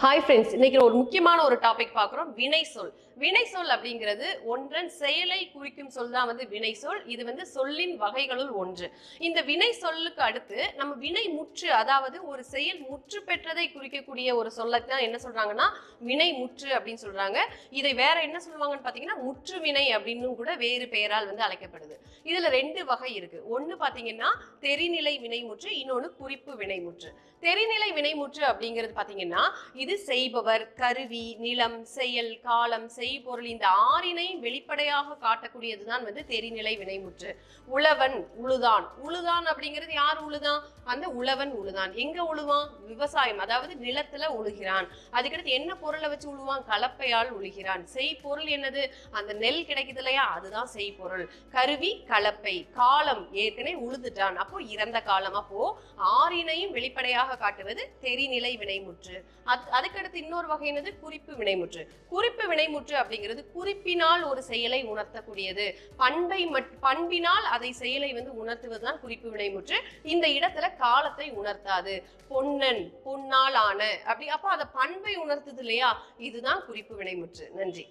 Hi friends, இன்னைக்கு ஒரு முக்கியமான ஒரு டாபிக் பார்க்குறோம். வினை சொல். வினை சொல் அப்படிங்கிறது ஒன்றன் செயலை குறிக்கும் சொல் தான் வினை சொல். இது சொல்லின் வகைகளுள் ஒன்று. இந்த வினை சொல்லுக்கு அடுத்து நம்ம வினை முற்று, அதாவது ஒரு செயல் முற்று பெற்றதை குறிக்கக்கூடிய ஒரு சொல்லை தான் என்ன சொல்றாங்கன்னா வினை முற்று அப்படின்னு சொல்றாங்க. இதை வேற என்ன சொல்லுவாங்கன்னு பார்த்தீங்கன்னா முற்று வினை அப்படின்னு கூட வேறு பெயரால் அழைக்கப்படுது. இதுல ரெண்டு வகை இருக்கு. ஒன்னு பார்த்தீங்கன்னா தெரிநிலை வினைமுற்று, இன்னொன்று குறிப்பு வினைமுற்று. தெரிநிலை வினைமுற்று அப்படிங்கிறது பார்த்தீங்கன்னா இது செய்பவர், கருவி, நிலம், செயல், காலம், செய்பொருள் இந்த ஆறினையும் வெளிப்படையாக காட்டக்கூடியதுதான் தெரிநிலை வினைமுற்று. உழவன் உழுதான். உழுதான் அப்படிங்கிறது யார் உழுதான்? அந்த உழவன் உழுதான். எங்க உழுவான்? விவசாயம், அதாவது நிலத்துல உழுகிறான். அதுக்கடுத்து என்ன பொருளை வச்சு உழுவான்? கலப்பையால் உழுகிறான். செய்பொருள் என்னது? அந்த நெல் கிடைக்குது இல்லையா, அதுதான் செய்பொருள். கருவி கலப்பை. காலம் ஏற்கனவே உழுதுட்டான், அப்போ இறந்த காலம். அப்போ ஆறினையும் வெளிப்படையாக காட்டுவது தெரிநிலை வினைமுற்று. அதுக்கடுத்து இன்னொரு வகை என்னது? குறிப்பு வினைமுற்று. குறிப்பு வினைமுற்று அப்படிங்கிறது குறிப்பினால் ஒரு செயலை உணர்த்தக்கூடியது. பண்பினால் அதை செயலை உணர்த்துவதுதான் குறிப்பு வினைமுற்று. இந்த இடத்துல காலத்தை உணர்த்தாது. பொன்னன், பொன்னால் ஆன அப்படி, அப்ப அதை பண்பை உணர்த்துது இல்லையா, இதுதான் குறிப்பு வினைமுற்று. நன்றி.